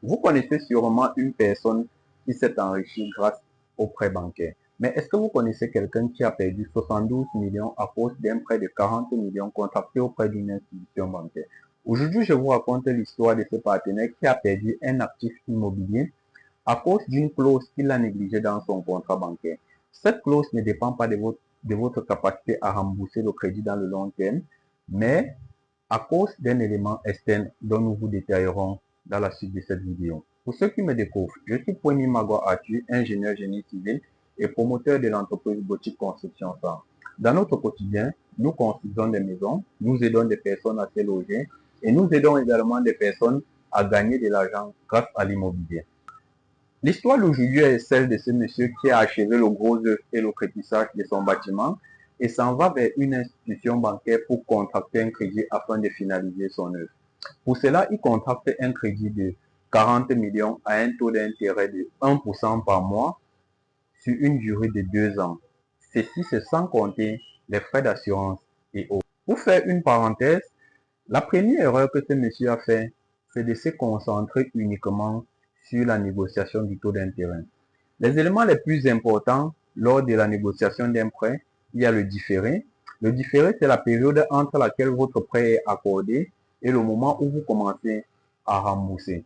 Vous connaissez sûrement une personne qui s'est enrichie grâce au prêt bancaire. Mais est-ce que vous connaissez quelqu'un qui a perdu 72 millions à cause d'un prêt de 40 millions contracté auprès d'une institution bancaire? Aujourd'hui, je vous raconte l'histoire de ce partenaire qui a perdu un actif immobilier à cause d'une clause qu'il a négligée dans son contrat bancaire. Cette clause ne dépend pas de votre capacité à rembourser le crédit dans le long terme, mais à cause d'un élément externe dont nous vous détaillerons dans la suite de cette vidéo. Pour ceux qui me découvrent, je suis Poigny Magua Arthur, ingénieur génie civil et promoteur de l'entreprise Boutique Construction Farm. Dans notre quotidien, nous construisons des maisons, nous aidons des personnes à se loger et nous aidons également des personnes à gagner de l'argent grâce à l'immobilier. L'histoire d'aujourd'hui est celle de ce monsieur qui a achevé le gros œuvre et le crétissage de son bâtiment et s'en va vers une institution bancaire pour contracter un crédit afin de finaliser son œuvre. Pour cela, il contracte un crédit de 40 millions à un taux d'intérêt de 1% par mois sur une durée de 2 ans. Ceci, c'est sans compter les frais d'assurance et autres. Pour faire une parenthèse, la première erreur que ce monsieur a fait, c'est de se concentrer uniquement sur la négociation du taux d'intérêt. Les éléments les plus importants lors de la négociation d'un prêt, il y a le différé. Le différé, c'est la période entre laquelle votre prêt est accordé et le moment où vous commencez à rembourser.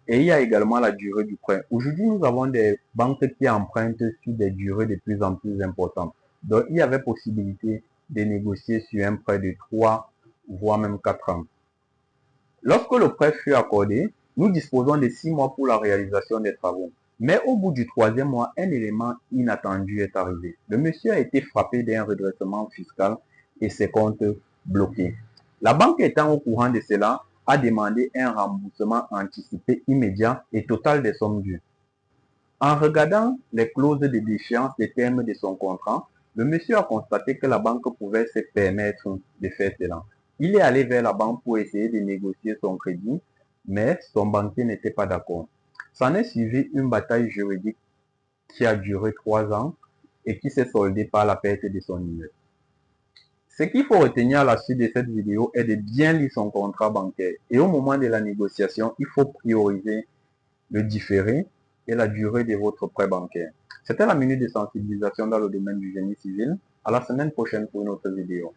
Et il y a également la durée du prêt. Aujourd'hui, nous avons des banques qui empruntent sur des durées de plus en plus importantes. Donc, il y avait possibilité de négocier sur un prêt de 3, voire même 4 ans. Lorsque le prêt fut accordé, nous disposons de 6 mois pour la réalisation des travaux. Mais au bout du 3e mois, un élément inattendu est arrivé. Le monsieur a été frappé d'un redressement fiscal et ses comptes bloqués. La banque étant au courant de cela, a demandé un remboursement anticipé immédiat et total des sommes dues. En regardant les clauses de déchéance des termes de son contrat, le monsieur a constaté que la banque pouvait se permettre de faire cela. Il est allé vers la banque pour essayer de négocier son crédit, mais son banquier n'était pas d'accord. S'en est suivi une bataille juridique qui a duré 3 ans et qui s'est soldée par la perte de son immeuble. Ce qu'il faut retenir à la suite de cette vidéo est de bien lire son contrat bancaire. Et au moment de la négociation, il faut prioriser le différé et la durée de votre prêt bancaire. C'était la minute de sensibilisation dans le domaine du génie civil. À la semaine prochaine pour une autre vidéo.